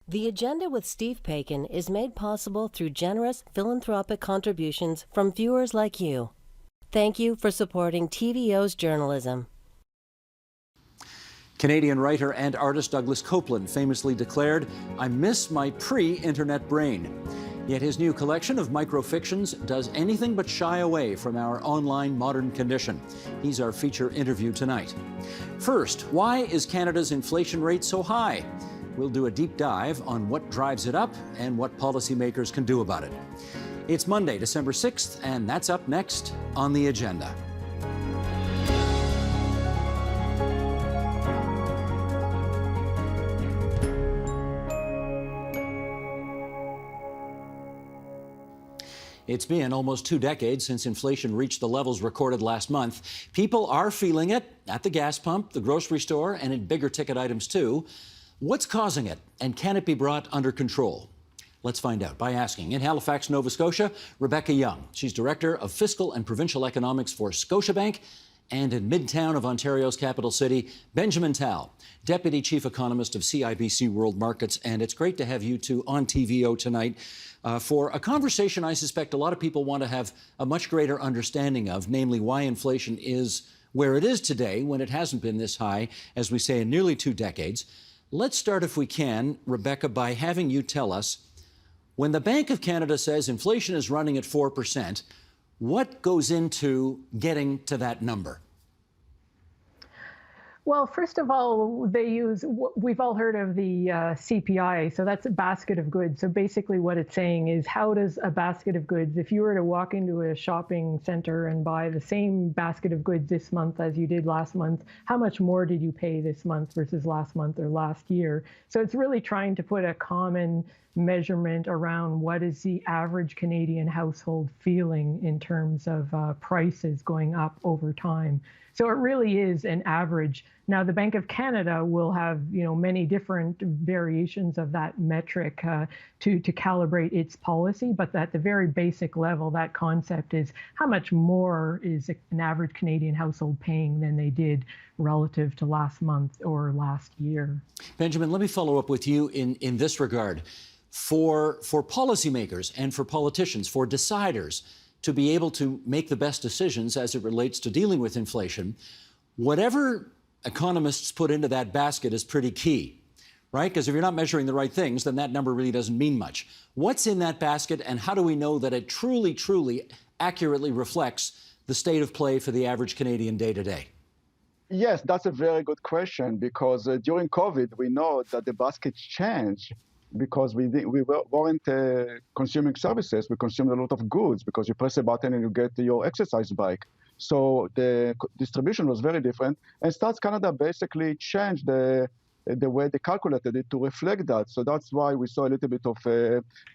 The Agenda with Steve Paikin is made possible through generous philanthropic contributions from viewers like you. Thank you for supporting TVO's journalism. Canadian writer and artist Douglas Coupland famously declared, "I miss my pre-internet brain." Yet his new collection of microfictions does anything but shy away from our online modern condition. He's our feature interview tonight. First, why is Canada's inflation rate so high? We'll do a deep dive on what drives it up and what policymakers can do about it. It's Monday, December 6th, and that's up next on the agenda. It's been almost 2 decades since inflation reached the levels recorded last month. People are feeling it at the gas pump, the grocery store, and in bigger ticket items too. What's causing it, and can it be brought under control? Let's find out by asking. In Halifax, Nova Scotia, Rebecca Young. She's Director of Fiscal and Provincial Economics for Scotiabank. And in Midtown of Ontario's capital city, Benjamin Tal, Deputy Chief Economist of CIBC World Markets. And it's great to have you two on TVO tonight for a conversation I suspect a lot of people want to have a much greater understanding of, namely why inflation is where it is today when it hasn't been this high, as we say, in nearly 2 decades. Let's start, if we can, Rebecca, by having you tell us, when the Bank of Canada says inflation is running at 4%, what goes into getting to that number? Well, first of all, we've all heard of the CPI, so that's a basket of goods. So basically what it's saying is, how does a basket of goods, if you were to walk into a shopping center and buy the same basket of goods this month as you did last month, how much more did you pay this month versus last month or last year? So it's really trying to put a common measurement around what is the average Canadian household feeling in terms of prices going up over time. So it really is an average. Now, the Bank of Canada will have, many different variations of that metric to calibrate its policy, but at the very basic level, that concept is how much more is an average Canadian household paying than they did relative to last month or last year. Benjamin, let me follow up with you in this regard. For policymakers and for politicians, for deciders, to be able to make the best decisions as it relates to dealing with inflation, whatever economists put into that basket is pretty key, right? Because if you're not measuring the right things, then that number really doesn't mean much. What's in that basket, and how do we know that it truly, truly accurately reflects the state of play for the average Canadian day to day? Yes, that's a very good question, because during COVID, we know that the basket changed because we weren't consuming services. We consumed a lot of goods because you press a button and you get your exercise bike. So the distribution was very different. And Stats Canada basically changed the way they calculated it to reflect that. So that's why we saw a little bit of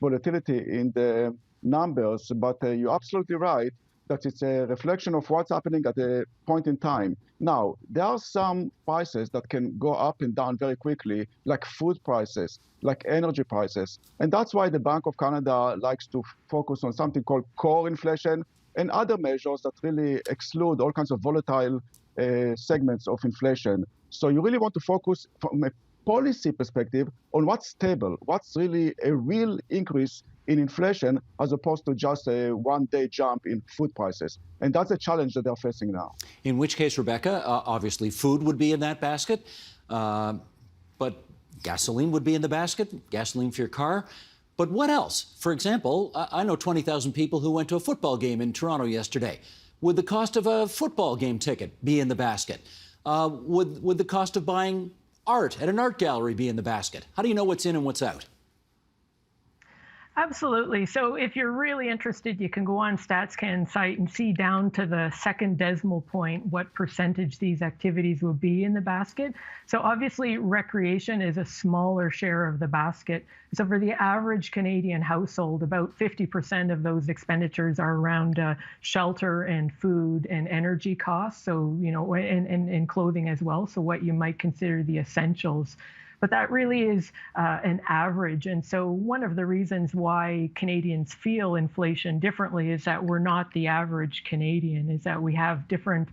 volatility in the numbers. But you're absolutely right that it's a reflection of what's happening at a point in time. Now, there are some prices that can go up and down very quickly, like food prices, like energy prices. And that's why the Bank of Canada likes to focus on something called core inflation and other measures that really exclude all kinds of volatile segments of inflation. So you really want to focus from a policy perspective on what's stable, what's really a real increase in inflation, as opposed to just a one-day jump in food prices. And that's a challenge that they're facing now. In which case, Rebecca, obviously food would be in that basket, but gasoline would be in the basket, gasoline for your car. But what else? For example, I know 20,000 people who went to a football game in Toronto yesterday. Would the cost of a football game ticket be in the basket? Would the cost of buying art at an art gallery be in the basket? How do you know what's in and what's out? Absolutely. So if you're really interested, you can go on StatsCan's site and see down to the second decimal point what percentage these activities will be in the basket. So obviously recreation is a smaller share of the basket. So for the average Canadian household, about 50% of those expenditures are around shelter and food and energy costs. So, and clothing as well. So what you might consider the essentials. But that really is an average. And so one of the reasons why Canadians feel inflation differently is that we're not the average Canadian, is that we have different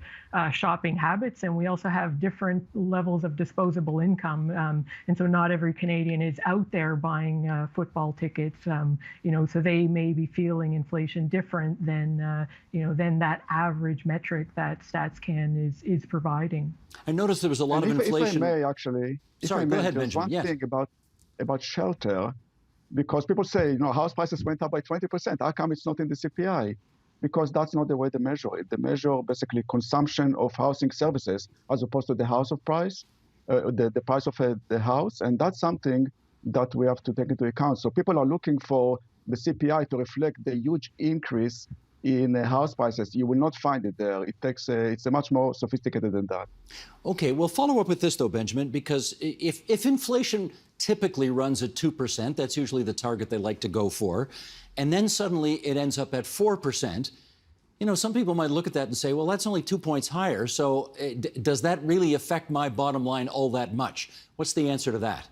shopping habits, and we also have different levels of disposable income. And so not every Canadian is out there buying football tickets, so they may be feeling inflation different than that average metric that StatsCan is providing. I noticed there was a lot of inflation. If I may, actually, Sorry, go ahead, there's Benjamin. one Yes. thing about shelter, because people say, house prices went up by 20%. How come it's not in the CPI? Because that's not the way they measure it. They measure basically consumption of housing services as opposed to the house of price, the price of the house, and that's something that we have to take into account. So people are looking for the CPI to reflect the huge increase in house prices. You will not find it there. It's a much more sophisticated than that. Okay, well, follow up with this, though, Benjamin, because if inflation typically runs at 2%, that's usually the target they like to go for, and then suddenly it ends up at 4%, some people might look at that and say, well, that's only 2 points higher, so does that really affect my bottom line all that much? What's the answer to that?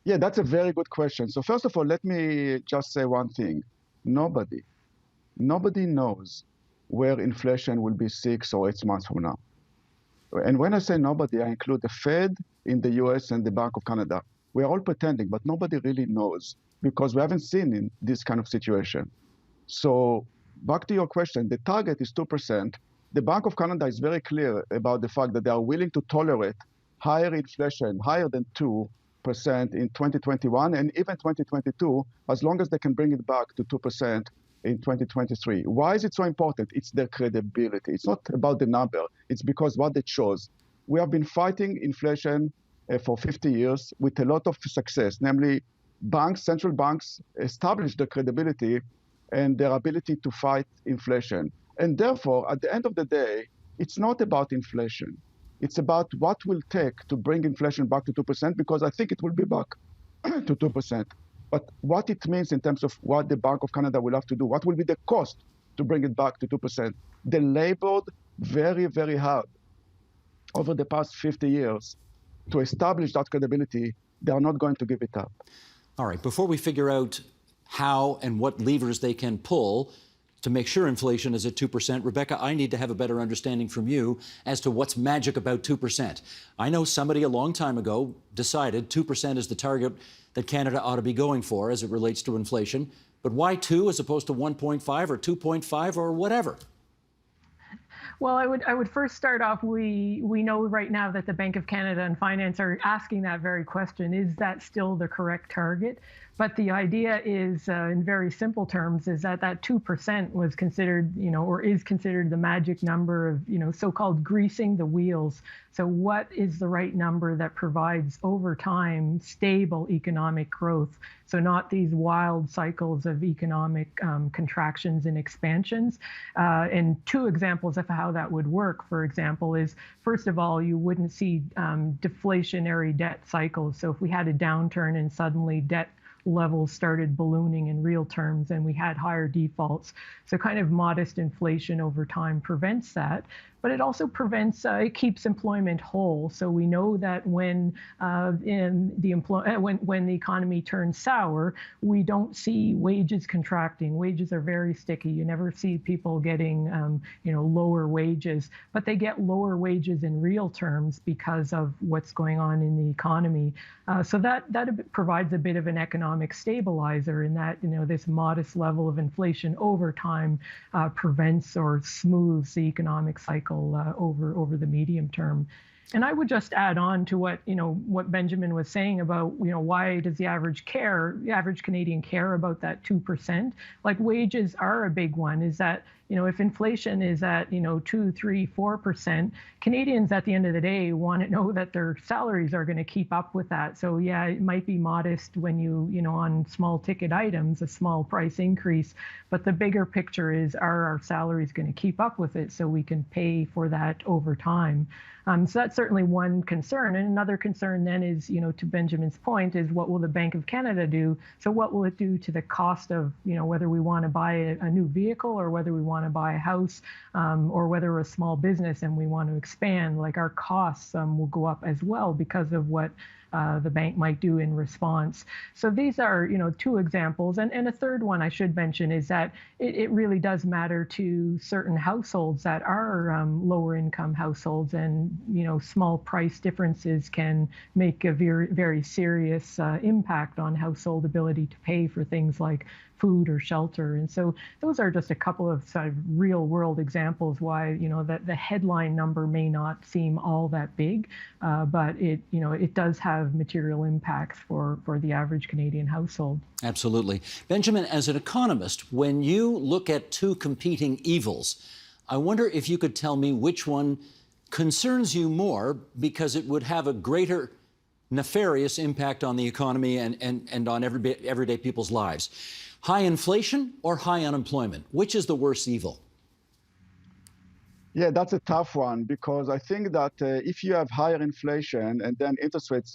Yeah, that's a very good question. So first of all, let me just say one thing. Nobody knows where inflation will be 6 or 8 months from now. And when I say nobody, I include the Fed in the US and the Bank of Canada. We are all pretending, but nobody really knows because we haven't seen in this kind of situation. So back to your question, the target is 2%. The Bank of Canada is very clear about the fact that they are willing to tolerate higher inflation, higher than 2% in 2021 and even 2022, as long as they can bring it back to 2% in 2023. Why is it so important? It's their credibility. It's not about the number. It's because what it shows. We have been fighting inflation for 50 years with a lot of success, namely central banks established their credibility and their ability to fight inflation. And therefore, at the end of the day, it's not about inflation. It's about what will take to bring inflation back to 2%, because I think it will be back to 2%. But what it means in terms of what the Bank of Canada will have to do, what will be the cost to bring it back to 2%? They labored very, very hard over the past 50 years to establish that credibility. They are not going to give it up. All right, before we figure out how and what levers they can pull to make sure inflation is at 2%, Rebecca, I need to have a better understanding from you as to what's magic about 2%. I know somebody a long time ago decided 2% is the target that Canada ought to be going for as it relates to inflation, but why 2 as opposed to 1.5 or 2.5 or whatever? Well, I would first start off, we know right now that the Bank of Canada and Finance are asking that very question, is that still the correct target? But the idea is, in very simple terms, is that 2% was considered, or is considered the magic number of, so-called greasing the wheels. So what is the right number that provides over time stable economic growth? So not these wild cycles of economic contractions and expansions. And 2 examples of how that would work, for example, is, first of all, you wouldn't see deflationary debt cycles. So if we had a downturn and suddenly debt levels started ballooning in real terms and we had higher defaults. So kind of modest inflation over time prevents that. But it also prevents, it keeps employment whole. So we know that when when the economy turns sour, we don't see wages contracting. Wages are very sticky. You never see people getting, lower wages, but they get lower wages in real terms because of what's going on in the economy. So that provides a bit of an economic stabilizer in that, this modest level of inflation over time prevents or smooths the economic cycle over the medium term. And I would just add on to what Benjamin was saying about, why does the average Canadian care about that 2%? Like, wages are a big one. Is that, if inflation is at, 2, 3, 4%, Canadians at the end of the day want to know that their salaries are going to keep up with that. So yeah, it might be modest when on small ticket items, a small price increase, but the bigger picture is, are our salaries going to keep up with it so we can pay for that over time? So that's certainly one concern. And another concern then is, to Benjamin's point, is what will the Bank of Canada do? So what will it do to the cost of, whether we want to buy a new vehicle or whether we want to buy a house or whether we're a small business and we want to expand, like our costs will go up as well because of what the bank might do in response. So these are, two examples. And a third one I should mention is that it really does matter to certain households that are lower income households, and, small price differences can make a very, very serious impact on household ability to pay for things like food or shelter. And so those are just a couple of sort of real world examples why, that the headline number may not seem all that big, but it does have material impacts for the average Canadian household. Absolutely. Benjamin, as an economist, when you look at two competing evils, I wonder if you could tell me which one concerns you more because it would have a greater nefarious impact on the economy and on everyday people's lives. High inflation or high unemployment? Which is the worst evil? Yeah, that's a tough one because I think that if you have higher inflation and then interest rates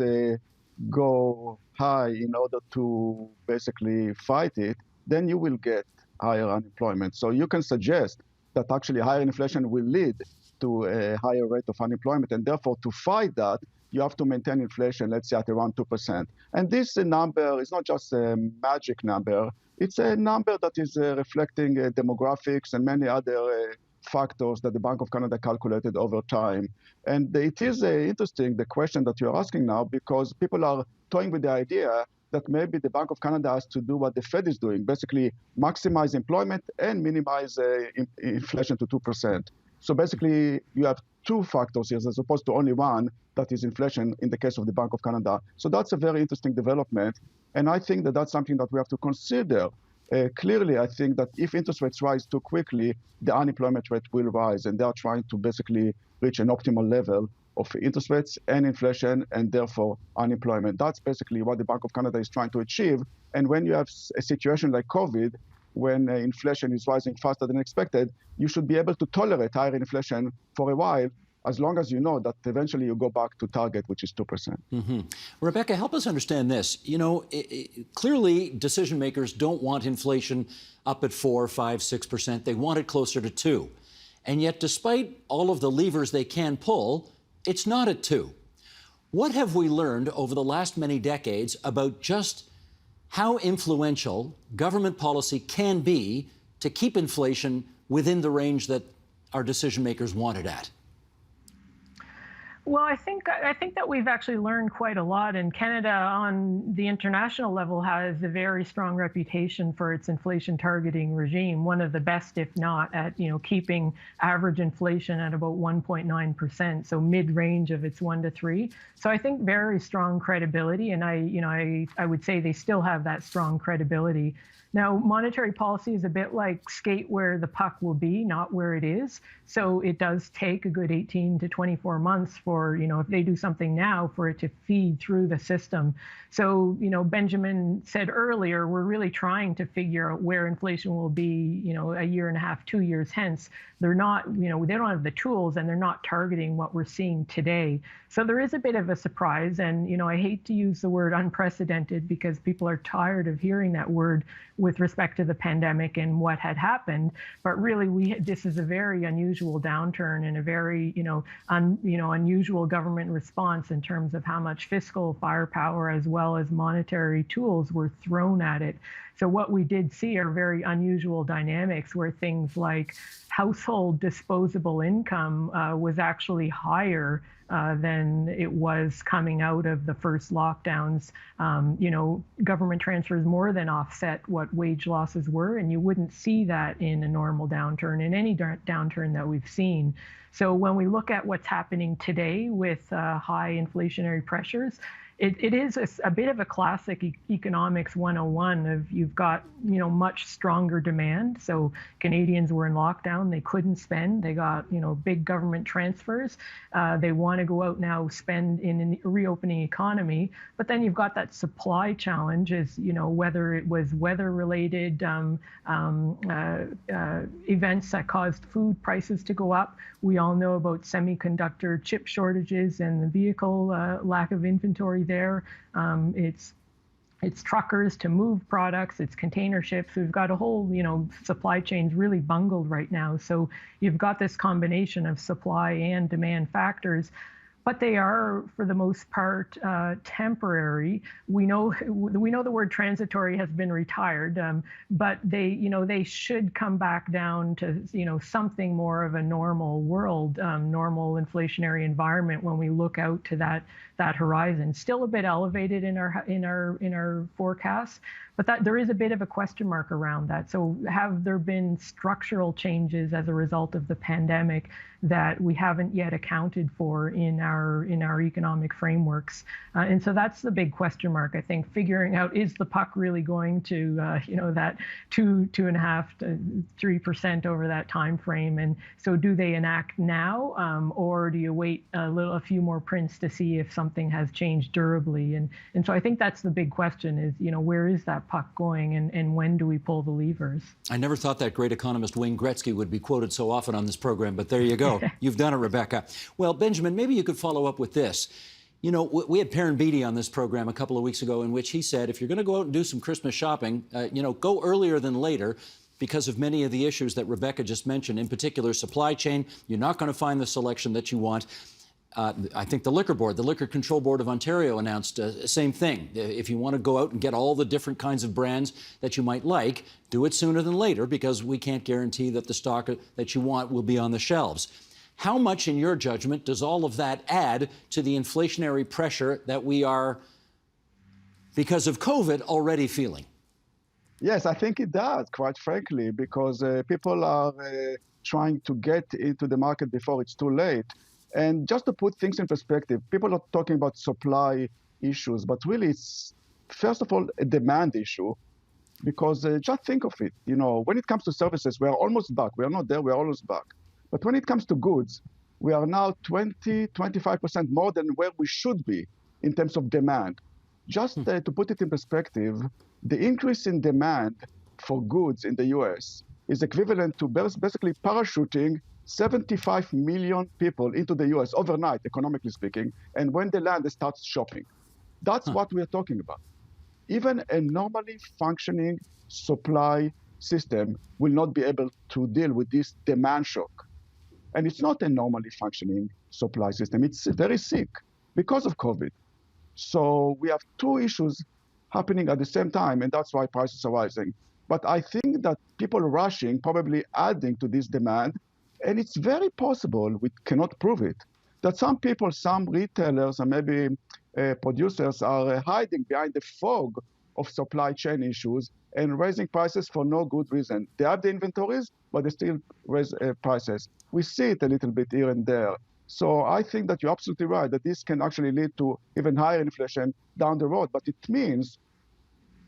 go high in order to basically fight it, then you will get higher unemployment. So you can suggest that actually higher inflation will lead to a higher rate of unemployment, and therefore to fight that, you have to maintain inflation, let's say, at around 2%. And this number is not just a magic number. It's a number that is reflecting demographics and many other factors that the Bank of Canada calculated over time. And it is interesting, the question that you're asking now, because people are toying with the idea that maybe the Bank of Canada has to do what the Fed is doing, basically maximize employment and minimize inflation to 2%. So basically, you have two factors here as opposed to only one, that is inflation in the case of the Bank of Canada. So that's a very interesting development. And I think that that's something that we have to consider. Clearly, I think that if interest rates rise too quickly, the unemployment rate will rise. And they are trying to basically reach an optimal level of interest rates and inflation and therefore unemployment. That's basically what the Bank of Canada is trying to achieve. And when you have a situation like COVID, when inflation is rising faster than expected, you should be able to tolerate higher inflation for a while, as long as you know that eventually you go back to target, which is 2%. Mm-hmm. Rebecca, help us understand this. Clearly decision makers don't want inflation up at 4, 5, 6%. They want it closer to 2. And yet, despite all of the levers they can pull, it's not at 2. What have we learned over the last many decades about just how influential government policy can be to keep inflation within the range that our decision makers want it at? Well, I think that we've actually learned quite a lot, and Canada on the international level has a very strong reputation for its inflation targeting regime, one of the best, if not, at keeping average inflation at about 1.9%, so mid-range of its 1 to 3. So I think very strong credibility, and I would say they still have that strong credibility. Now, monetary policy is a bit like skate where the puck will be, not where it is. So it does take a good 18 to 24 months for, if they do something now, for it to feed through the system. So, Benjamin said earlier, we're really trying to figure out where inflation will be, a year and a half, 2 years hence. They're not, they don't have the tools, and they're not targeting what we're seeing today. So there is a bit of a surprise. And, I hate to use the word unprecedented because people are tired of hearing that word with respect to the pandemic and what had happened. But really, this is a very unusual downturn and a very, unusual government response in terms of how much fiscal firepower as well as monetary tools were thrown at it. So what we did see are very unusual dynamics where things like household disposable income was actually higher than it was coming out of the first lockdowns. Government transfers more than offset what wage losses were, and you wouldn't see that in a normal downturn, in any downturn that we've seen. So when we look at what's happening today with high inflationary pressures, it is a bit of a classic economics 101 of you've got, much stronger demand. So Canadians were in lockdown. They couldn't spend. They got, big government transfers. They want to go out now, spend in a reopening economy. But then you've got that supply challenge as, whether it was weather-related events that caused food prices to go up. We all know about semiconductor chip shortages and the vehicle lack of inventory there. It's truckers to move products, it's container ships. We've got a whole, supply chains really bungled right now. So you've got this combination of supply and demand factors. but they are, for the most part, temporary. We know the word transitory has been retired, but they should come back down to something more of a normal world, normal inflationary environment when we look out to that horizon. Still a bit elevated in our forecasts, but that there is a bit of a question mark around that. So have there been structural changes as a result of the pandemic that we haven't yet accounted for in our economic frameworks? And so that's the big question mark, I think, figuring out, is the puck really going to that 2.5% to 3% over that time frame? And so do they enact now, or do you wait a few more prints to see if something has changed durably? And so I think that's the big question is, where is that puck going, and when do we pull the levers? I never thought that great economist Wayne Gretzky would be quoted so often on this program, but there you go. You've done it, Rebecca. Well, Benjamin, maybe you could follow up with this. We had Perrin Beatty on this program a couple of weeks ago in which he said, if you're going to go out and do some Christmas shopping, go earlier than later because of many of the issues that Rebecca just mentioned, in particular supply chain. You're not going to find the selection that you want. I think the Liquor Control Board of Ontario announced the same thing. If you want to go out and get all the different kinds of brands that you might like, do it sooner than later because we can't guarantee that the stock that you want will be on the shelves. How much, in your judgment, does all of that add to the inflationary pressure that we are, because of COVID, already feeling? Yes, I think it does, quite frankly, because people are trying to get into the market before it's too late. And just to put things in perspective, people are talking about supply issues, but really it's, first of all, a demand issue, because just think of it. When it comes to services, we are almost back. We are not there, we are almost back. But when it comes to goods, we are now 25% more than where we should be in terms of demand. Just to put it in perspective, the increase in demand for goods in the US is equivalent to basically parachuting 75 million people into the US overnight, economically speaking, and when they land, they start shopping. That's what we're talking about. Even a normally functioning supply system will not be able to deal with this demand shock. And it's not a normally functioning supply system. It's very sick because of COVID. So we have two issues happening at the same time, and that's why prices are rising. But I think that people rushing, probably adding to this demand, and it's very possible, we cannot prove it, that some people, some retailers and maybe producers are hiding behind the fog of supply chain issues and raising prices for no good reason. They have the inventories, but they still raise prices. We see it a little bit here and there. So I think that you're absolutely right, that this can actually lead to even higher inflation down the road. But it means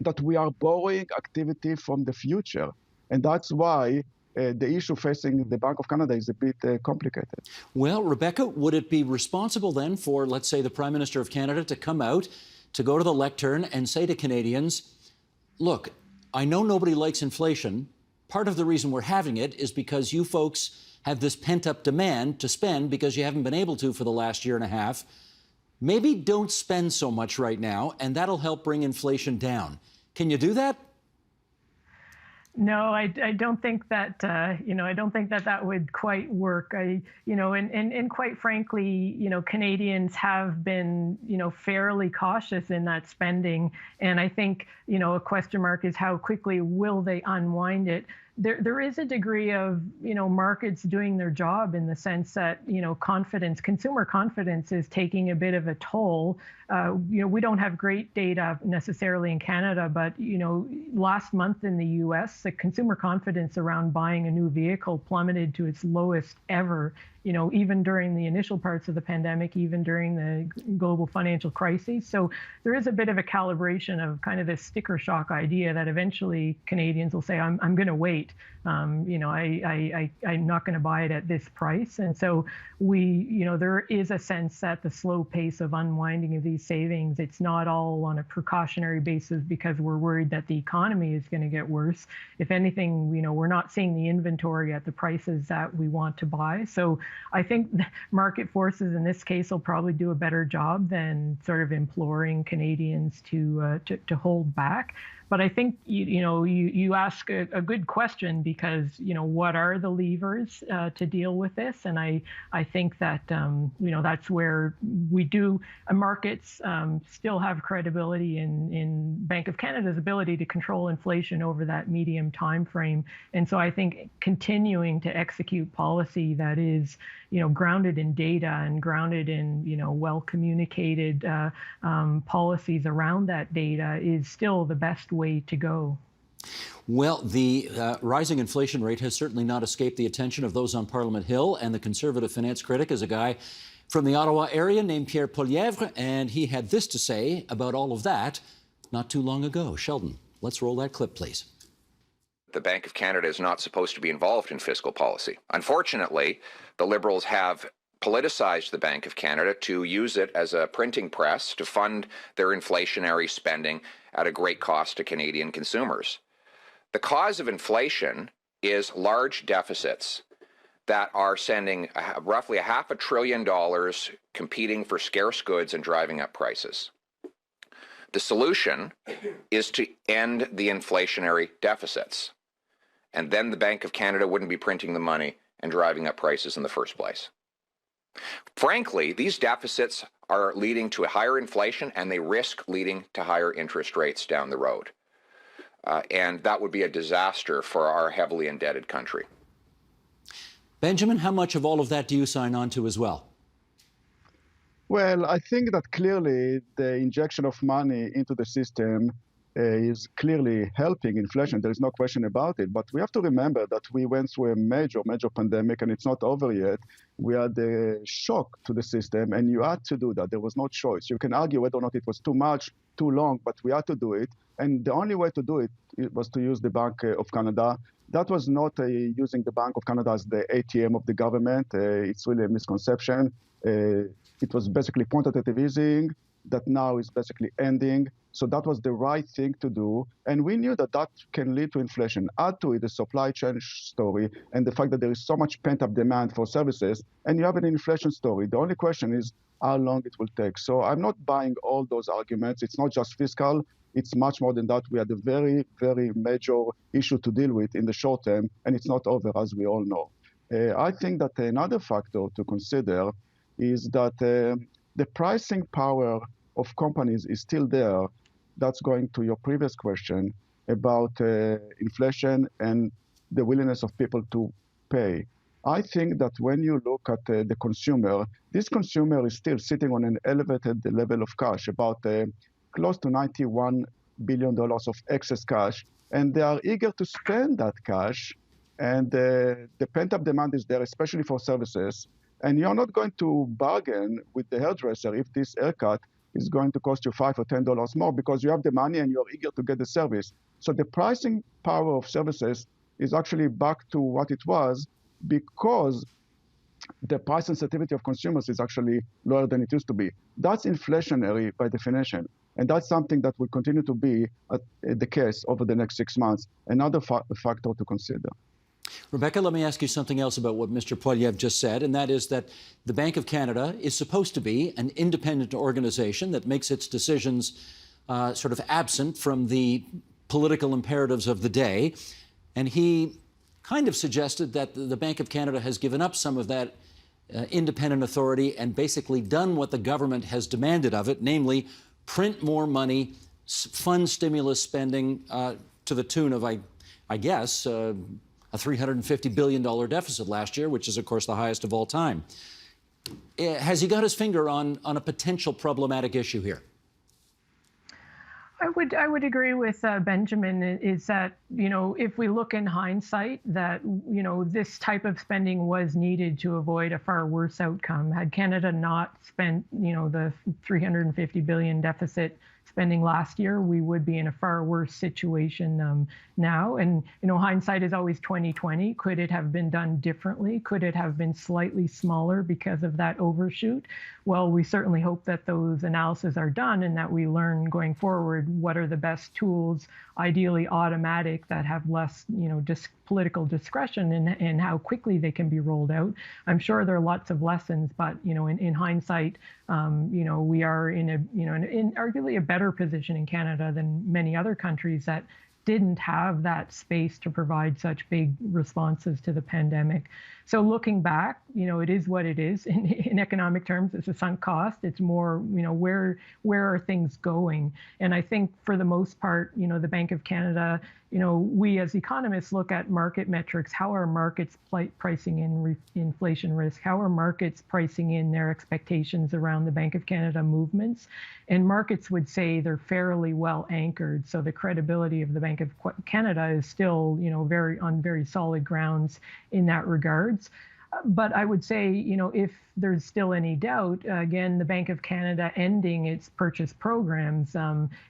that we are borrowing activity from the future. And that's why the issue facing the Bank of Canada is a bit complicated. Well, Rebecca, would it be responsible then for, let's say, the Prime Minister of Canada to come out, to go to the lectern and say to Canadians, look, I know nobody likes inflation. Part of the reason we're having it is because you folks have this pent-up demand to spend because you haven't been able to for the last year and a half. Maybe don't spend so much right now, and that'll help bring inflation down. Can you do that? No, I don't think that, I don't think that would quite work. And quite frankly, Canadians have been, fairly cautious in that spending. And I think, a question mark is how quickly will they unwind it? There is a degree of, markets doing their job in the sense that, consumer confidence is taking a bit of a toll. We don't have great data necessarily in Canada, but, last month in the US, the consumer confidence around buying a new vehicle plummeted to its lowest ever, even during the initial parts of the pandemic, even during the global financial crisis. So there is a bit of a calibration of kind of this sticker shock idea that eventually Canadians will say, I'm going to wait. I'm not going to buy it at this price. And so there is a sense that the slow pace of unwinding of these savings, it's not all on a precautionary basis because we're worried that the economy is going to get worse. If anything, we're not seeing the inventory at the prices that we want to buy. So I think market forces in this case will probably do a better job than sort of imploring Canadians to hold back. But I think you ask a good question, because what are the levers to deal with this, and I think that that's where we do markets still have credibility in Bank of Canada's ability to control inflation over that medium time frame, and so I think continuing to execute policy that is grounded in data and grounded in well communicated policies around that data is still the best way to go. Well, the rising inflation rate has certainly not escaped the attention of those on Parliament Hill, and the Conservative finance critic is a guy from the Ottawa area named Pierre Poilievre, and he had this to say about all of that not too long ago. Sheldon, let's roll that clip, please. The Bank of Canada is not supposed to be involved in fiscal policy. Unfortunately, the Liberals have politicized the Bank of Canada to use it as a printing press to fund their inflationary spending at a great cost to Canadian consumers. The cause of inflation is large deficits that are sending roughly $500 billion competing for scarce goods and driving up prices. The solution is to end the inflationary deficits, and then the Bank of Canada wouldn't be printing the money and driving up prices in the first place. Frankly, these deficits are leading to a higher inflation, and they risk leading to higher interest rates down the road. And that would be a disaster for our heavily indebted country. Benjamin, how much of all of that do you sign on to as well? Well, I think that clearly the injection of money into the system is clearly helping inflation. There is no question about it. But we have to remember that we went through a major pandemic, and it's not over yet. We had a shock to the system, and you had to do that. There was no choice. You can argue whether or not it was too much, too long, but we had to do it. And the only way to do it was to use the Bank of Canada. That was not using the Bank of Canada as the ATM of the government. It's really a misconception. It was basically quantitative easing that now is basically ending. So that was the right thing to do. And we knew that that can lead to inflation. Add to it the supply chain story and the fact that there is so much pent-up demand for services, and you have an inflation story. The only question is how long it will take. So I'm not buying all those arguments. It's not just fiscal. It's much more than that. We had a very, very major issue to deal with in the short term, and it's not over, as we all know. I think that another factor to consider is that the pricing power of companies is still there. That's going to your previous question about inflation and the willingness of people to pay. I think that when you look at the consumer, this consumer is still sitting on an elevated level of cash, about close to $91 billion of excess cash, and they are eager to spend that cash, and the pent-up demand is there, especially for services. And you're not going to bargain with the hairdresser if this haircut is going to cost you $5 or $10 more, because you have the money and you're eager to get the service. So the pricing power of services is actually back to what it was, because the price sensitivity of consumers is actually lower than it used to be. That's inflationary by definition. And that's something that will continue to be the case over the next 6 months. Another factor to consider. Rebecca, let me ask you something else about what Mr. Poilievre just said, and that is that the Bank of Canada is supposed to be an independent organization that makes its decisions sort of absent from the political imperatives of the day. And he kind of suggested that the Bank of Canada has given up some of that independent authority and basically done what the government has demanded of it, namely print more money, fund stimulus spending to the tune of, I guess, a $350 billion deficit last year, which is, of course, the highest of all time. Has he got his finger on a potential problematic issue here? I would agree with Benjamin, is that, if we look in hindsight, that, this type of spending was needed to avoid a far worse outcome. Had Canada not spent, the $350 billion deficit spending last year, we would be in a far worse situation now. And hindsight is always 2020. Could it have been done differently? Could it have been slightly smaller because of that overshoot? Well, we certainly hope that those analyses are done and that we learn going forward what are the best tools, ideally automatic, that have less political discretion in how quickly they can be rolled out. I'm sure there are lots of lessons, but in hindsight, we are in arguably a better position in Canada than many other countries that didn't have that space to provide such big responses to the pandemic. So looking back, it is what it is. In economic terms, it's a sunk cost. It's more, where are things going? And I think for the most part, the Bank of Canada, we as economists look at market metrics. How are markets pricing in inflation risk? How are markets pricing in their expectations around the Bank of Canada movements? And markets would say they're fairly well anchored. So the credibility of the Bank of Canada is still, on very solid grounds in that regards. But I would say, if there's still any doubt, again, the Bank of Canada ending its purchase programs,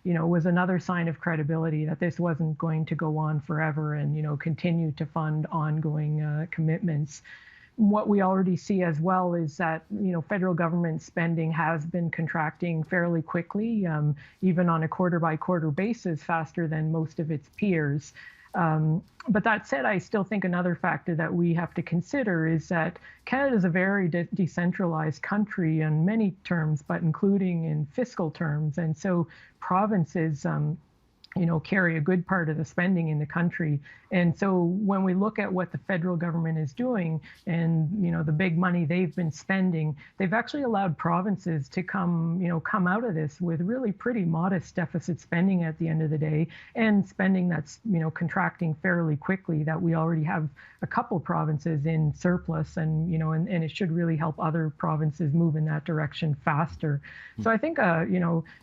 was another sign of credibility that this wasn't going to go on forever and, continue to fund ongoing commitments. What we already see as well is that, federal government spending has been contracting fairly quickly, even on a quarter by quarter basis, faster than most of its peers. But that said, I still think another factor that we have to consider is that Canada is a very decentralized country in many terms, but including in fiscal terms. And so provinces, carry a good part of the spending in the country. And so when we look at what the federal government is doing and, the big money they've been spending, they've actually allowed provinces to come out of this with really pretty modest deficit spending at the end of the day, and spending that's, contracting fairly quickly, that we already have a couple provinces in surplus, and, and it should really help other provinces move in that direction faster. So I think,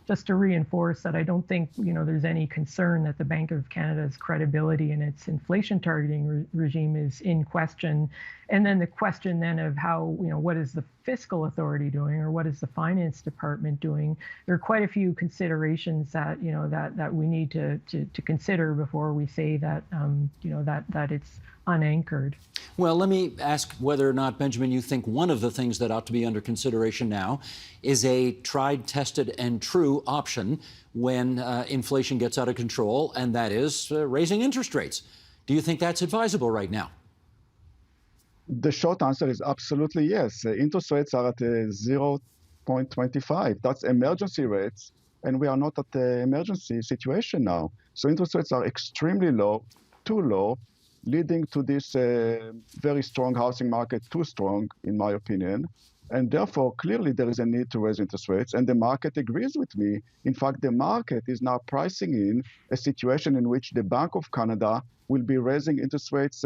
just to reinforce that, I don't think, there's any concern that the Bank of Canada's credibility and its inflation targeting regime is in question. And then the question then of how, what is the fiscal authority doing, or what is the finance department doing? There are quite a few considerations that, that we need to consider before we say that, that it's unanchored. Well, let me ask whether or not, Benjamin, you think one of the things that ought to be under consideration now is a tried, tested, and true option when inflation gets out of control, and that is raising interest rates. Do you think that's advisable right now? The short answer is absolutely yes. Interest rates are at 0.25. That's emergency rates, and we are not at the emergency situation now. So interest rates are extremely low, too low, leading to this very strong housing market, too strong, in my opinion. And therefore, clearly, there is a need to raise interest rates, and the market agrees with me. In fact, the market is now pricing in a situation in which the Bank of Canada will be raising interest rates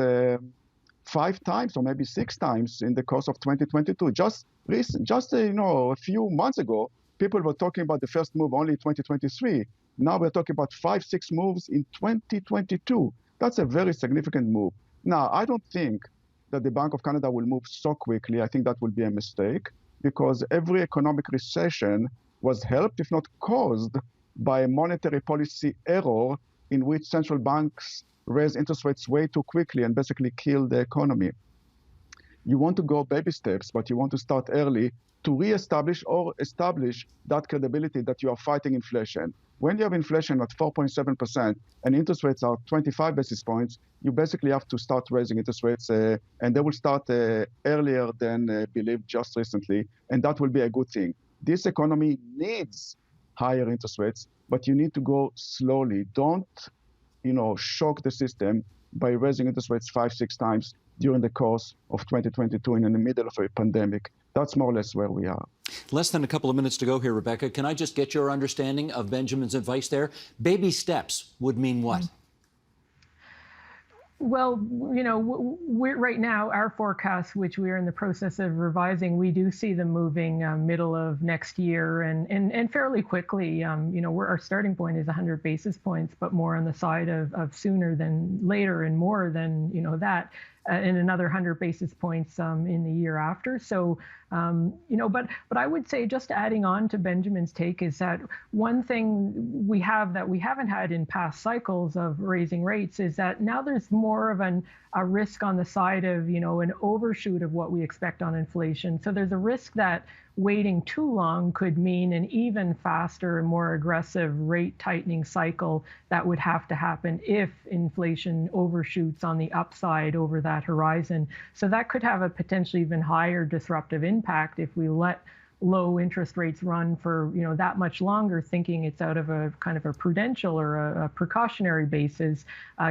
5 times or maybe 6 times in the course of 2022. Just a few months ago, people were talking about the first move only in 2023. Now we're talking about 5-6 moves in 2022. That's a very significant move. Now, I don't think that the Bank of Canada will move so quickly. I think that will be a mistake, because every economic recession was helped, if not caused, by a monetary policy error in which central banks raise interest rates way too quickly and basically kill the economy. You want to go baby steps, but you want to start early to reestablish or establish that credibility that you are fighting inflation. When you have inflation at 4.7% and interest rates are 25 basis points, you basically have to start raising interest rates, and they will start earlier than believed just recently, and that will be a good thing. This economy needs higher interest rates, but you need to go slowly. Don't shock the system by raising interest rates 5-6 times during the course of 2022 in the middle of a pandemic. That's more or less where we are. Less than a couple of minutes to go here, Rebecca. Can I just get your understanding of Benjamin's advice there? Baby steps would mean what? Well, we're right now, our forecasts, which we are in the process of revising, we do see them moving middle of next year and fairly quickly. Our starting point is 100 basis points, but more on the side of sooner than later and more than, that. and another 100 basis points in the year after. So, but I would say, just adding on to Benjamin's take, is that one thing we have that we haven't had in past cycles of raising rates is that now there's more of a risk on the side of, an overshoot of what we expect on inflation. So there's a risk that waiting too long could mean an even faster and more aggressive rate tightening cycle that would have to happen if inflation overshoots on the upside over that horizon. So that could have a potentially even higher disruptive impact if we let low interest rates run for that much longer, thinking it's out of a kind of a prudential or a precautionary basis,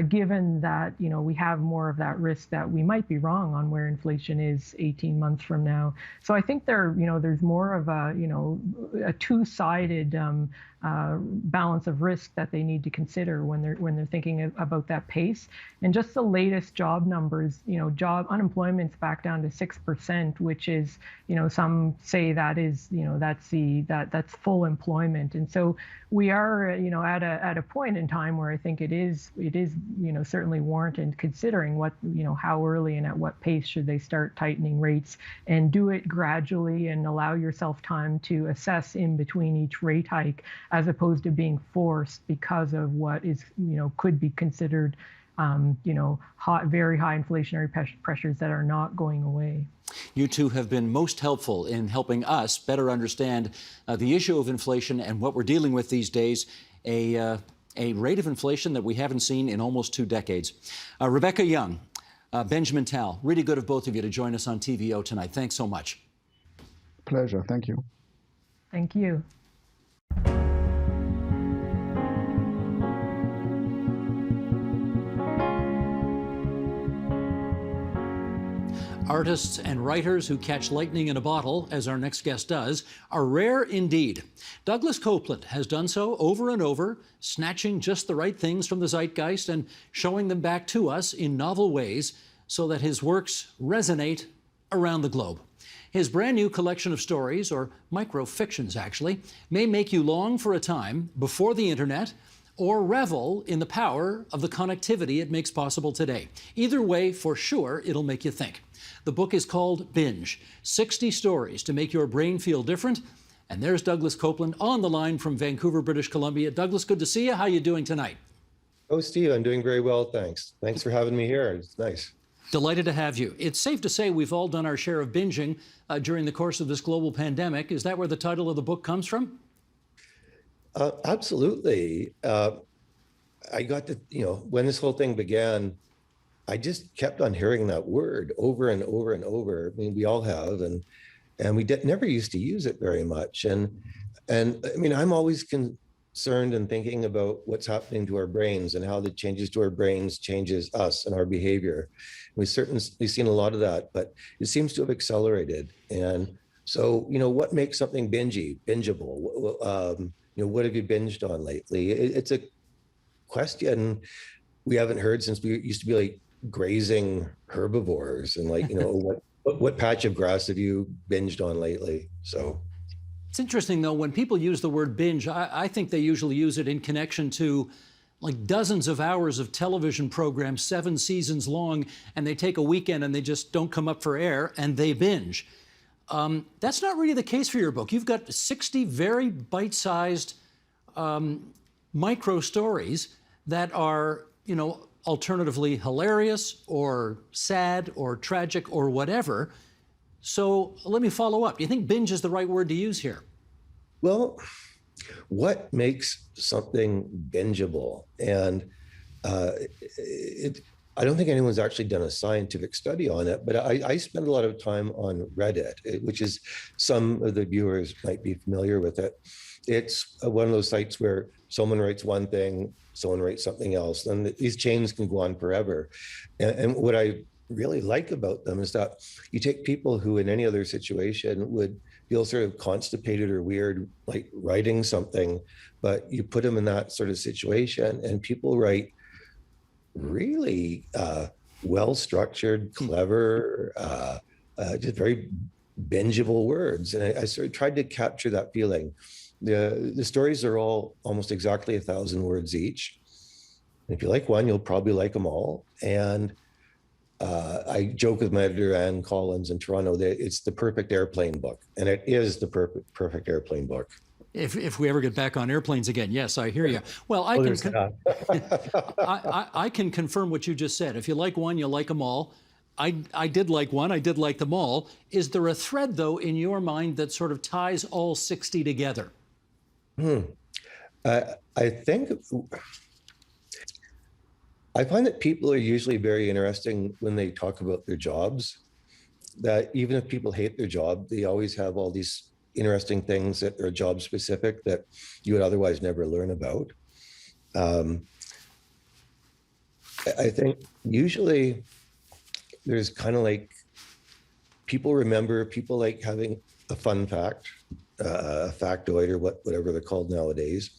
given that we have more of that risk that we might be wrong on where inflation is 18 months from now. So I think there's more of a two-sided balance of risk that they need to consider when they're thinking about that pace. And just the latest job numbers, job unemployment's back down to 6%, which is, some say that is, that's full employment. And so we are, at a point in time where I think it is, certainly warranted considering what, how early and at what pace should they start tightening rates, and do it gradually and allow yourself time to assess in between each rate hike, as opposed to being forced because of what is, could be considered, very high inflationary pressures that are not going away. You two have been most helpful in helping us better understand the issue of inflation and what we're dealing with these days, a rate of inflation that we haven't seen in almost 2 decades. Rebecca Young, Benjamin Tal, really good of both of you to join us on TVO tonight. Thanks so much. Pleasure. Thank you. Thank you. Artists and writers who catch lightning in a bottle, as our next guest does, are rare indeed. Douglas Coupland has done so over and over, snatching just the right things from the zeitgeist and showing them back to us in novel ways so that his works resonate around the globe. His brand new collection of stories, or microfictions actually, may make you long for a time before the internet or revel in the power of the connectivity it makes possible today. Either way, for sure, it'll make you think. The book is called Binge, 60 Stories to Make Your Brain Feel Different. And there's Douglas Coupland on the line from Vancouver, British Columbia. Douglas, good to see you. How are you doing tonight? Oh, Steve, I'm doing very well, thanks. Thanks for having me here. It's nice. Delighted to have you. It's safe to say we've all done our share of binging during the course of this global pandemic. Is that where the title of the book comes from? Absolutely. I got to, when this whole thing began, I just kept on hearing that word over and over and over. I mean, we all have, and we never used to use it very much. And I mean, I'm always concerned and thinking about what's happening to our brains and how the changes to our brains changes us and our behavior. We've certainly seen a lot of that, but it seems to have accelerated. And so, what makes something bingeable? What have you binged on lately? It's a question we haven't heard since we used to be like grazing herbivores, and what patch of grass have you binged on lately? So it's interesting though, when people use the word binge, I think they usually use it in connection to like dozens of hours of television programs, 7 seasons long, and they take a weekend and they just don't come up for air and they binge. That's not really the case for your book. You've got 60 very bite-sized micro stories that are, alternatively hilarious or sad or tragic or whatever. So let me follow up. Do you think binge is the right word to use here? Well, what makes something bingeable? And I don't think anyone's actually done a scientific study on it, but I spend a lot of time on Reddit, which is, some of the viewers might be familiar with it. It's one of those sites where someone writes one thing, someone writes something else, and these chains can go on forever. And what I really like about them is that you take people who in any other situation would feel sort of constipated or weird, like writing something, but you put them in that sort of situation and people write really well-structured, clever, just very bingeable words. And I sort of tried to capture that feeling. The stories are all almost exactly 1,000 words each. And if you like one, you'll probably like them all. And I joke with my editor, Ann Collins in Toronto, that it's the perfect airplane book. And it is the perfect airplane book. If we ever get back on airplanes again, yes, I hear you. Well, I can confirm what you just said. If you like one, you like them all. I did like one. I did like them all. Is there a thread, though, in your mind that sort of ties all 60 together? I find that people are usually very interesting when they talk about their jobs, that even if people hate their job, they always have all these interesting things that are job specific that you would otherwise never learn about. I think usually there's kind of like people like having a fun fact, a factoid, or whatever they're called nowadays.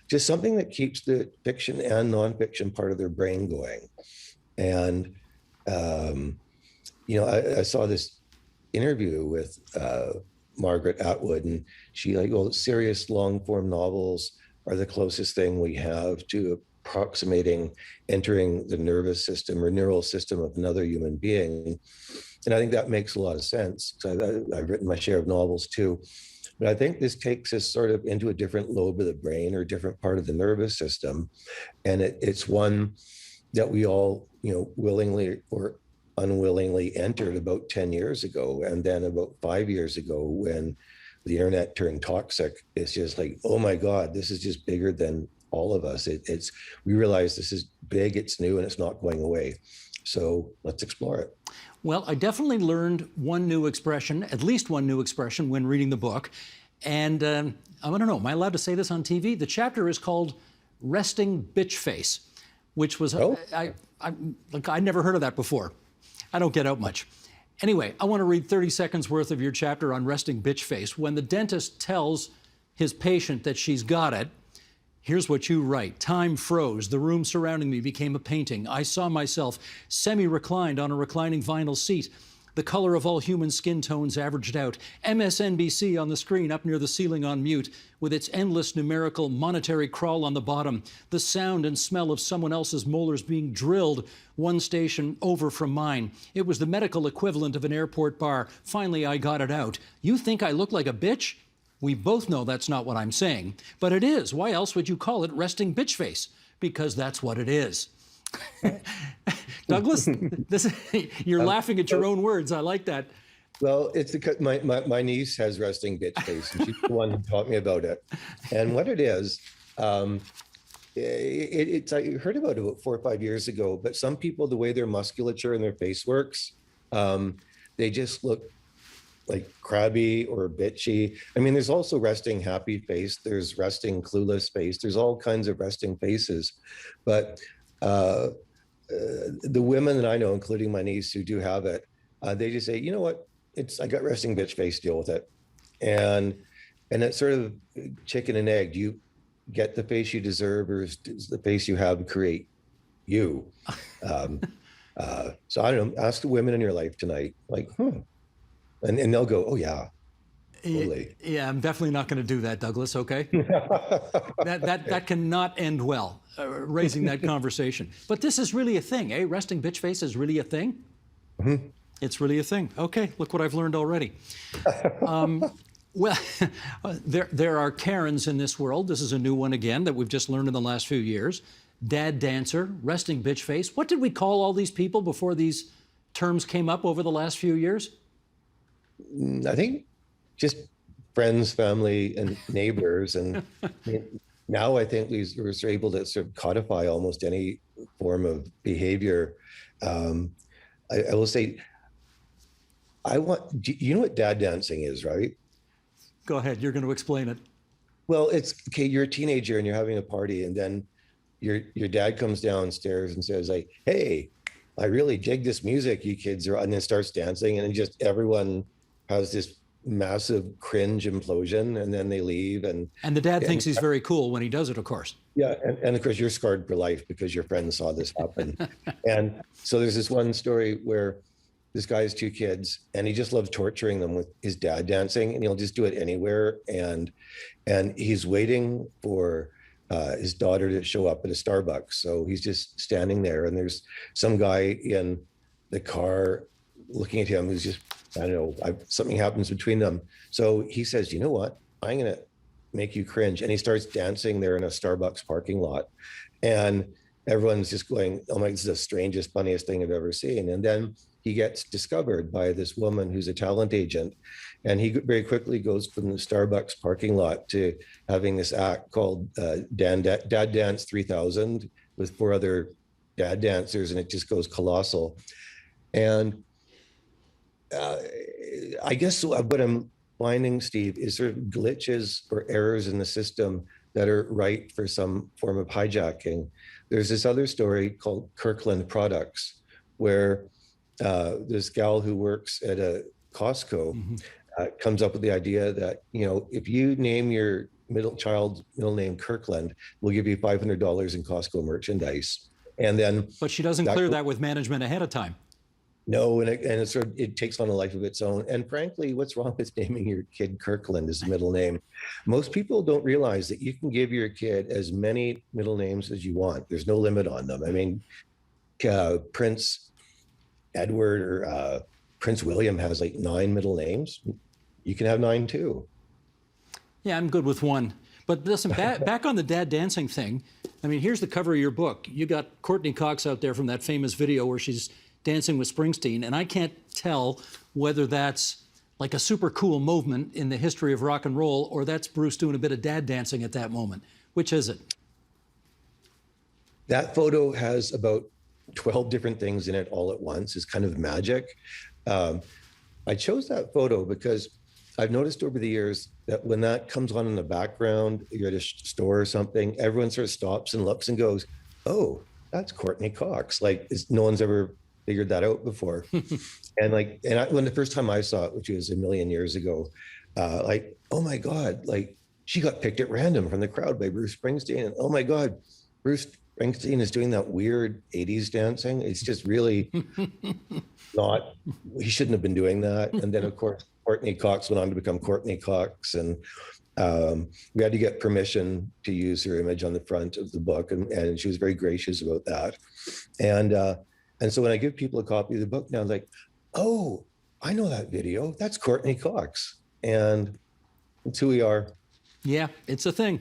Just something that keeps the fiction and nonfiction part of their brain going. And, I saw this interview with Margaret Atwood, and she serious long form novels are the closest thing we have to approximating entering the nervous system or neural system of another human being. And I think that makes a lot of sense. I've written my share of novels too. But I think this takes us sort of into a different lobe of the brain or different part of the nervous system. And it's one that we all, willingly or unwillingly entered about 10 years ago. And then about 5 years ago, when the internet turned toxic, it's just like, oh my God, this is just bigger than all of us. We realize this is big, it's new, and it's not going away. So let's explore it. Well, I definitely learned one new expression, at least one new expression, when reading the book. And I don't know, am I allowed to say this on TV? The chapter is called Resting Bitch Face, which was, I never heard of that before. I don't get out much. Anyway, I want to read 30 seconds worth of your chapter on resting bitch face. When the dentist tells his patient that she's got it, here's what you write. Time froze. The room surrounding me became a painting. I saw myself semi-reclined on a reclining vinyl seat. The color of all human skin tones averaged out. MSNBC on the screen up near the ceiling on mute, with its endless numerical monetary crawl on the bottom. The sound and smell of someone else's molars being drilled one station over from mine. It was the medical equivalent of an airport bar. Finally, I got it out. You think I look like a bitch? We both know that's not what I'm saying, but it is. Why else would you call it resting bitch face? Because that's what it is. Douglas, you're laughing at your own words. I like that. Well, it's because my niece has resting bitch face, and she's the one who taught me about it. And what it is, it's I heard about it about 4 or 5 years ago. But some people, the way their musculature and their face works, they just look like crabby or bitchy. I mean, there's also resting happy face. There's resting clueless face. There's all kinds of resting faces. But the women that I know, including my niece who do have it, they just say, you know what, I got resting bitch face, deal with it. And it's sort of chicken and egg. Do you get the face you deserve, or does the face you have create you? So I don't know, ask the women in your life tonight, like, and they'll go, oh yeah. Totally. Yeah, I'm definitely not going to do that, Douglas, okay? that cannot end well, raising that conversation. But this is really a thing, eh? Resting bitch face is really a thing? Mm-hmm. It's really a thing. Okay, look what I've learned already. Well, there are Karens in this world. This is a new one again that we've just learned in the last few years. Dad dancer, resting bitch face. What did we call all these people before these terms came up over the last few years? I think just friends, family, and neighbors. And now I think we're able to sort of codify almost any form of behavior. I will say, you know what dad dancing is, right? Go ahead, you're going to explain it. Well, it's okay, you're a teenager and you're having a party, and then your dad comes downstairs and says, like, hey, I really dig this music you kids are, and then starts dancing, and then just everyone has this massive cringe implosion, and then they leave. And the dad thinks he's very cool when he does it, of course. Yeah, and of course you're scarred for life because your friends saw this happen. And so there's this one story where this guy has 2 kids, and he just loves torturing them with his dad dancing, and he'll just do it anywhere. And he's waiting for his daughter to show up at a Starbucks. So he's just standing there, and there's some guy in the car looking at him who's just, I don't know, something happens between them. So he says, you know what, I'm going to make you cringe. And he starts dancing there in a Starbucks parking lot. And everyone's just going, oh my, this is the strangest, funniest thing I've ever seen. And then he gets discovered by this woman who's a talent agent. And he very quickly goes from the Starbucks parking lot to having this act called Dad Dance 3000 with 4 other dad dancers. And it just goes colossal. And I guess what I'm finding, Steve, is sort of glitches or errors in the system that are ripe for some form of hijacking. There's this other story called Kirkland Products, where this gal who works at a Costco comes up with the idea that, you know, if you name your middle name Kirkland, we'll give you $500 in Costco merchandise. And then, but she doesn't clear that with management ahead of time. No, and it takes on a life of its own. And frankly, what's wrong with naming your kid Kirkland as a middle name? Most people don't realize that you can give your kid as many middle names as you want. There's no limit on them. I mean, Prince Edward or Prince William has like 9 middle names. You can have 9 too. Yeah, I'm good with 1. But listen, back on the dad dancing thing. I mean, here's the cover of your book. You got Courtney Cox out there from that famous video where she's dancing with Springsteen, and I can't tell whether that's like a super cool movement in the history of rock and roll, or that's Bruce doing a bit of dad dancing at that moment. Which is it? That photo has about 12 different things in it all at once. It's kind of magic. I chose that photo because I've noticed over the years that when that comes on in the background, you're at a store or something, everyone sort of stops and looks and goes, oh, that's Courtney Cox. Like, no one's ever figured that out before. When the first time I saw it, which was a million years ago, like, oh my God, like she got picked at random from the crowd by Bruce Springsteen. And oh my God, Bruce Springsteen is doing that weird 80s dancing. It's just really not, he shouldn't have been doing that. And then of course, Courtney Cox went on to become Courtney Cox. And we had to get permission to use her image on the front of the book. And she was very gracious about that. And so when I give people a copy of the book now, like, oh, I know that video. That's Courtney Cox. And that's who we are. Yeah, it's a thing.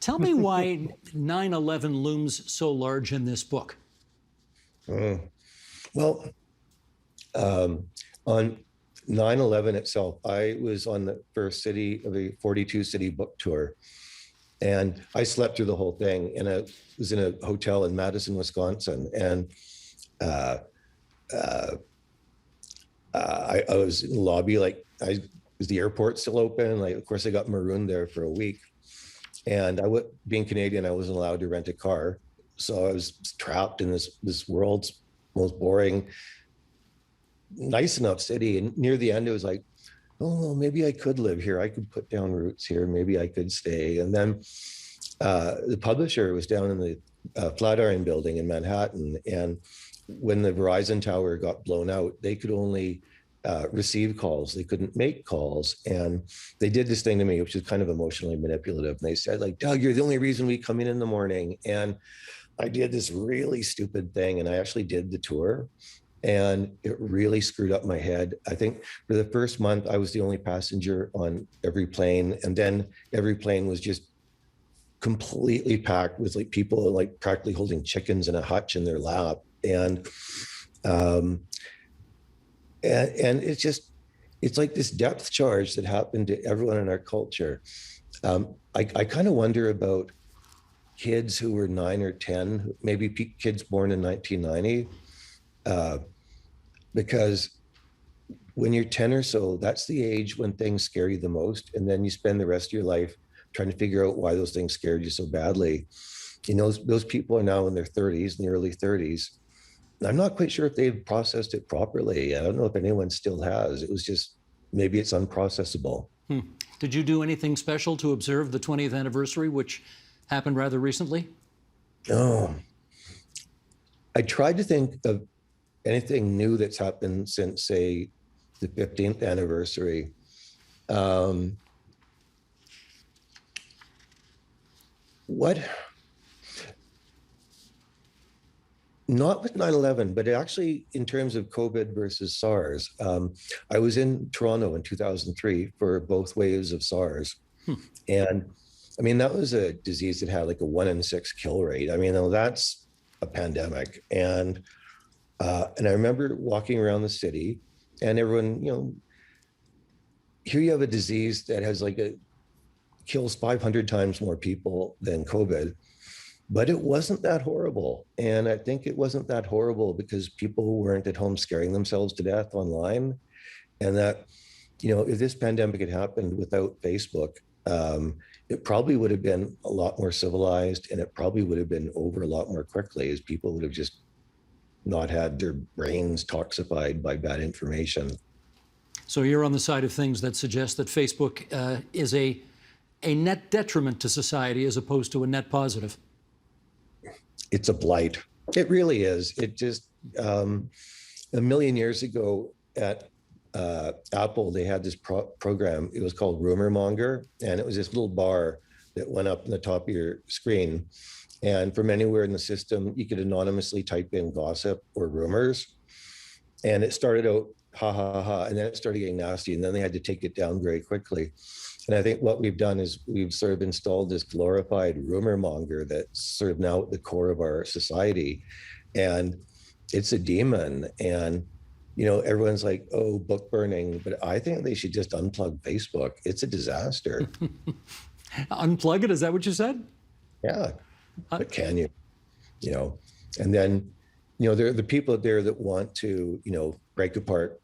Tell me why 9/11 looms so large in this book. Well, on 9/11 itself, I was on the first city of a 42-city book tour. And I slept through the whole thing. And I was in a hotel in Madison, Wisconsin. And I was in the lobby, like, was the airport still open? Like, of course, I got marooned there for a week. And being Canadian, I wasn't allowed to rent a car. So I was trapped in this world's most boring, nice enough city. And near the end, it was like, oh, maybe I could live here. I could put down roots here. Maybe I could stay. And then the publisher was down in the Flatiron building in Manhattan. And when the Verizon tower got blown out, they could only receive calls. They couldn't make calls. And they did this thing to me, which was kind of emotionally manipulative. And they said, like, Doug, you're the only reason we come in the morning. And I did this really stupid thing. And I actually did the tour. And it really screwed up my head. I think for the first month, I was the only passenger on every plane. And then every plane was just completely packed with like people like practically holding chickens in a hutch in their lap. And it's like this depth charge that happened to everyone in our culture. I kind of wonder about kids who were 9 or 10, maybe kids born in 1990, because when you're 10 or so, that's the age when things scare you the most. And then you spend the rest of your life trying to figure out why those things scared you so badly. You know, those people are now in their 30s, in the early 30s. I'm not quite sure if they've processed it properly. I don't know if anyone still has. It was just, maybe it's unprocessable. Did you do anything special to observe the 20th anniversary, which happened rather recently? No. I tried to think of anything new that's happened since, say, the 15th anniversary. What? Not with 9/11, but actually in terms of COVID versus SARS. I was in Toronto in 2003 for both waves of SARS. And I mean, that was a disease that had like a 1 in 6 kill rate. I mean, now that's a pandemic. And I remember walking around the city and everyone, here you have a disease that has kills 500 times more people than COVID. But it wasn't that horrible. And I think it wasn't that horrible because people weren't at home scaring themselves to death online. And that, if this pandemic had happened without Facebook, it probably would have been a lot more civilized, and it probably would have been over a lot more quickly, as people would have just not had their brains toxified by bad information. So you're on the side of things that suggest that Facebook is a net detriment to society as opposed to a net positive. It's a blight. It really is. It just, a million years ago at Apple, they had this program. It was called Rumor Monger, and it was this little bar that went up in the top of your screen. And from anywhere in the system, you could anonymously type in gossip or rumors. And it started out ha, ha, ha, and then it started getting nasty. And then they had to take it down very quickly. And I think what we've done is we've sort of installed this glorified rumor monger that's sort of now at the core of our society. And it's a demon. And, everyone's like, oh, book burning. But I think they should just unplug Facebook. It's a disaster. Unplug it? Is that what you said? Yeah. But can you? And then, there are the people there that want to, break apart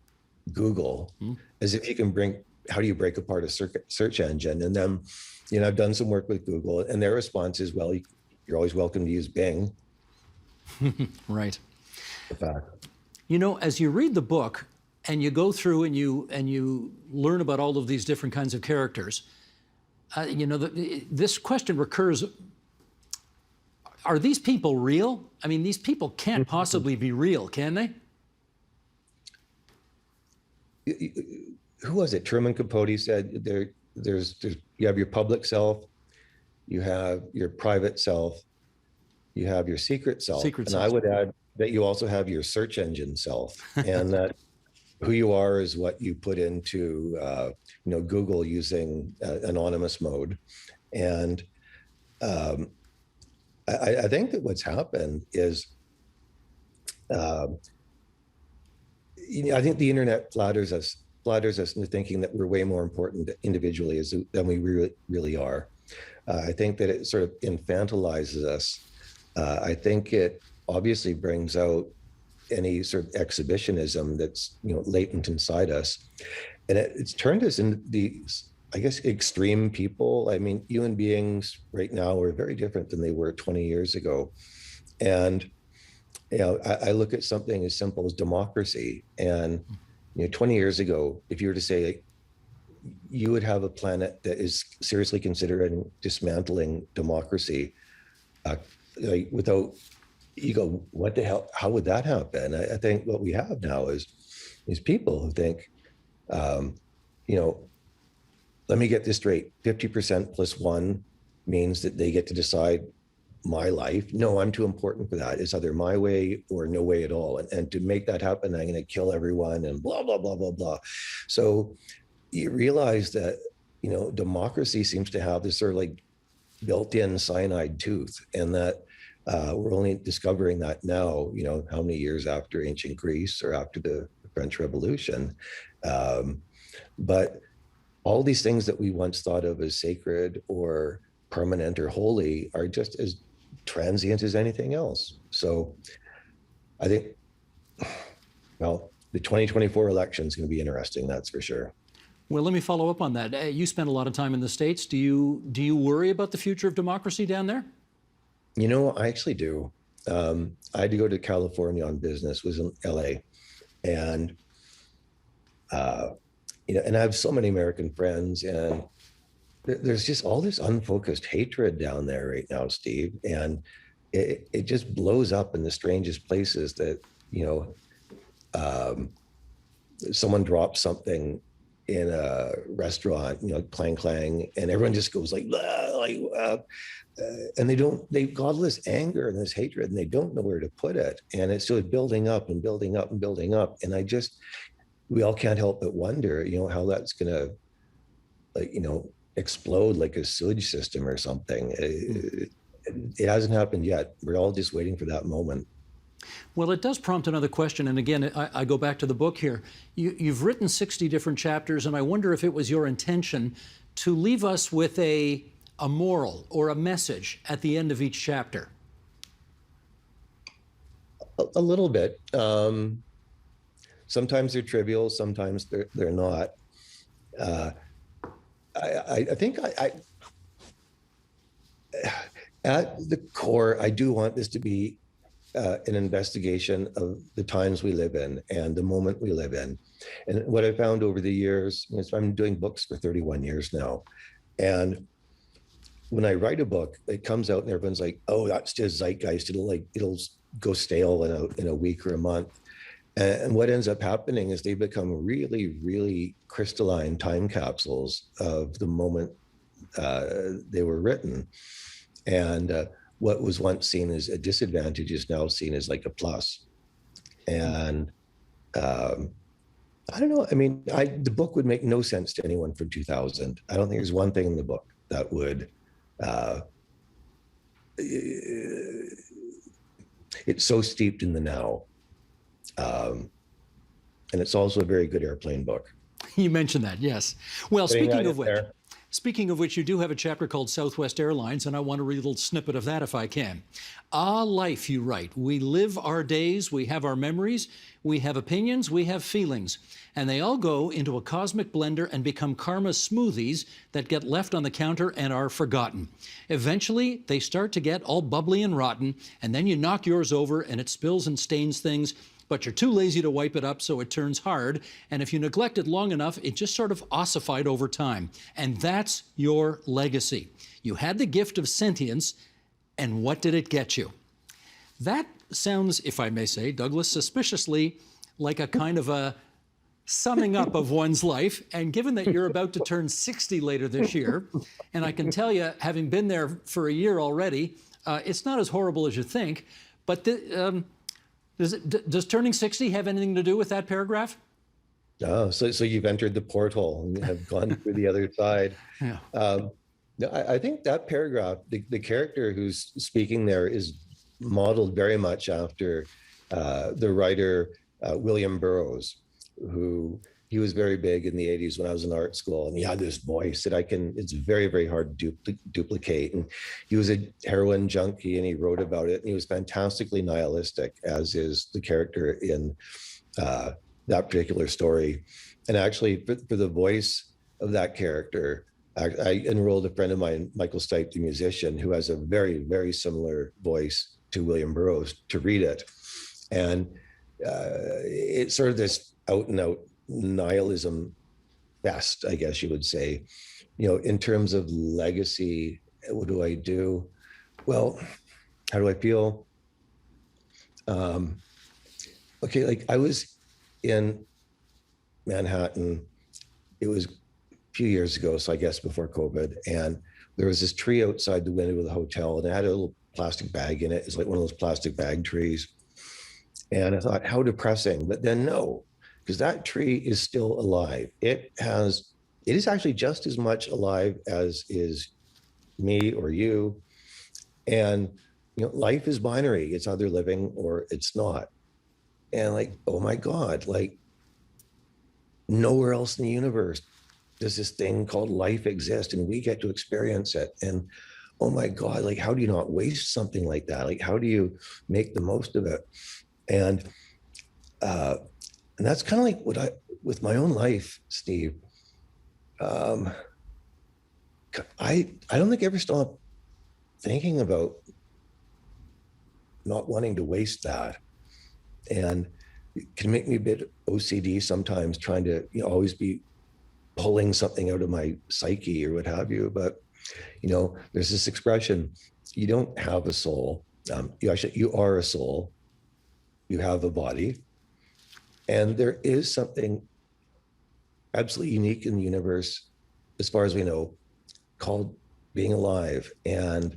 Google as if you can how do you break apart a search engine? And then, I've done some work with Google, and their response is, well, you're always welcome to use Bing. Right. In fact. As you read the book and you go through and you learn about all of these different kinds of characters, this question recurs. Are these people real? I mean, these people can't possibly be real, can they? Who was it? Truman Capote said there's you have your public self, you have your private self, you have your secret self. And I would add that you also have your search engine self, and that who you are is what you put into Google using anonymous mode. And I think that what's happened is I think the internet flatters us into thinking that we're way more important individually than we really are. I think that it sort of infantilizes us. I think it obviously brings out any sort of exhibitionism that's latent inside us, and it's turned us into these, I guess, extreme people. I mean, human beings right now are very different than they were 20 years ago, and I look at something as simple as democracy, and 20 years ago, if you were to say you would have a planet that is seriously considering dismantling democracy, without, you go, what the hell? How would that happen? I think what we have now is people who think, let me get this straight. 50% plus one means that they get to decide my life. No, I'm too important for that. It's either my way or no way at all. And to make that happen, I'm going to kill everyone and blah, blah, blah, blah, blah. So you realize that, democracy seems to have this sort of built-in cyanide tooth, and that we're only discovering that now, how many years after ancient Greece or after the French Revolution. But all these things that we once thought of as sacred or permanent or holy are just as transient as anything else. So I think, the 2024 election is going to be interesting, that's for sure. Well, let me follow up on that. You spent a lot of time in the States. Do you worry about the future of democracy down there? I actually do. I had to go to California on business, was in LA. And, and I have so many American friends, and there's just all this unfocused hatred down there right now, Steve. And it just blows up in the strangest places that, someone drops something in a restaurant, clang clang, and everyone just goes like, "Blah," and they've got all this anger and this hatred, and they don't know where to put it, and it's sort of building up and building up and building up, and we all can't help but wonder, how that's gonna, explode like a sewage system or something. It hasn't happened yet. We're all just waiting for that moment. Well, it does prompt another question, and again, I go back to the book here. You've written 60 different chapters, and I wonder if it was your intention to leave us with a moral or a message at the end of each chapter. A little bit. Sometimes they're trivial, sometimes they're not. I think at the core, I do want this to be an investigation of the times we live in and the moment we live in. And what I found over the years is I'm doing books for 31 years now. And when I write a book, it comes out and everyone's like, oh, that's just zeitgeist. It'll go stale in a week or a month. And what ends up happening is they become really, really crystalline time capsules of the moment they were written. And what was once seen as a disadvantage is now seen as like a plus. And I don't know. I mean, the book would make no sense to anyone from 2000. I don't think there's one thing in the book that would. It's so steeped in the now. And it's also a very good airplane book. You mentioned that, yes. Well, speaking of which, you do have a chapter called Southwest Airlines, and I want to read a little snippet of that if I can. Ah, life, you write. We live our days, we have our memories, we have opinions, we have feelings, and they all go into a cosmic blender and become karma smoothies that get left on the counter and are forgotten. Eventually, they start to get all bubbly and rotten, and then you knock yours over and it spills and stains things, but you're too lazy to wipe it up, so it turns hard. And if you neglect it long enough, it just sort of ossified over time. And that's your legacy. You had the gift of sentience, and what did it get you? That sounds, if I may say, Douglas, suspiciously like a kind of a summing up of one's life. And given that you're about to turn 60 later this year, and I can tell you, having been there for a year already, it's not as horrible as you think, but does turning 60 have anything to do with that paragraph? Oh, so you've entered the porthole and have gone through the other side. Yeah. I think that paragraph, the character who's speaking there is modeled very much after the writer William Burroughs, who he was very big in the 80s when I was in art school, and he had this voice that it's very, very hard to duplicate. And he was a heroin junkie, and he wrote about it, and he was fantastically nihilistic, as is the character in that particular story. And actually, for the voice of that character, I enrolled a friend of mine, Michael Stipe, the musician, who has a very, very similar voice to William Burroughs, to read it. And it's sort of this out and out nihilism fest, I guess you would say. In terms of legacy, what do I do? Well, how do I feel? Okay, like I was in Manhattan. It was a few years ago, so I guess before COVID, and there was this tree outside the window of the hotel, and it had a little plastic bag in it. It's like one of those plastic bag trees. And I thought, how depressing. But then no, because that tree is still alive. It is actually just as much alive as is me or you. And life is binary. It's either living or it's not. And like, oh my God, like nowhere else in the universe does this thing called life exist, and we get to experience it. And oh my God, like how do you not waste something like that? Like how do you make the most of it? And that's kind of like what with my own life, Steve. I don't think I ever stopped thinking about not wanting to waste that. And it can make me a bit OCD sometimes, trying to always be pulling something out of my psyche or what have you. But there's this expression: you don't have a soul. You are a soul. You have a body, and there is something absolutely unique in the universe, as far as we know, called being alive. And,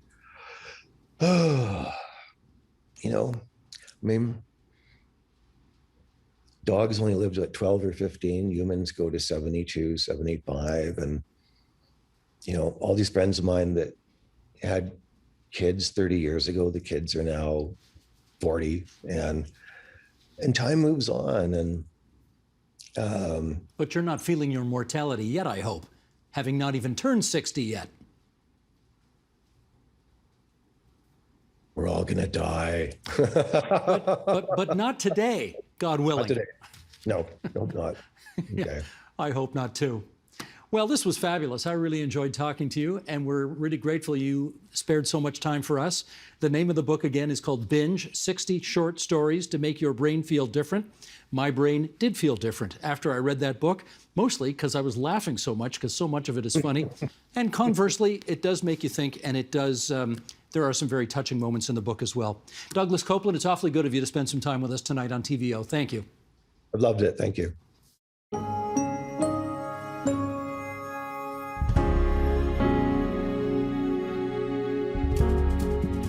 you know, I mean, dogs only live to like 12 or 15. Humans go to 72, 75. And, you know, all these friends of mine that had kids 30 years ago, the kids are now 40, and time moves on. And But you're not feeling your mortality yet, I hope, having not even turned 60 yet. we're all gonna die. But not today, God willing. Not today. No, not. Okay. I hope not too. Well, this was fabulous. I really enjoyed talking to you, and we're really grateful you spared so much time for us. The name of the book, again, is called Binge, 60 Short Stories to Make Your Brain Feel Different. My brain did feel different after I read that book, mostly because I was laughing so much, because so much of it is funny. And conversely, it does make you think, and it does, there are some very touching moments in the book as well. Douglas Coupland, it's awfully good of you to spend some time with us tonight on TVO. Thank you. I loved it. Thank you.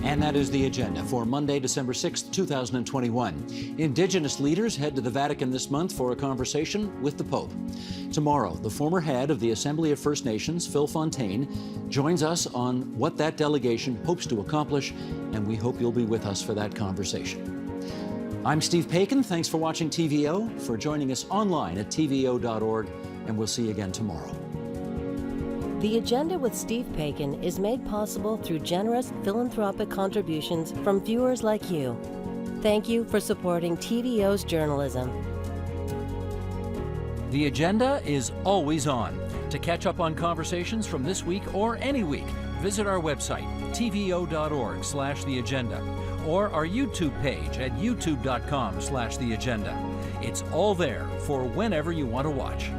And that is the agenda for Monday, December 6th, 2021. Indigenous leaders head to the Vatican this month for a conversation with the Pope. Tomorrow, the former head of the Assembly of First Nations, Phil Fontaine, joins us on what that delegation hopes to accomplish, and we hope you'll be with us for that conversation. I'm Steve Paikin. Thanks for watching TVO, for joining us online at tvo.org, and we'll see you again tomorrow. The Agenda with Steve Paikin is made possible through generous philanthropic contributions from viewers like you. Thank you for supporting TVO's journalism. The Agenda is always on. To catch up on conversations from this week or any week, visit our website, tvo.org/theagenda, or our YouTube page at youtube.com/theagenda. It's all there for whenever you want to watch.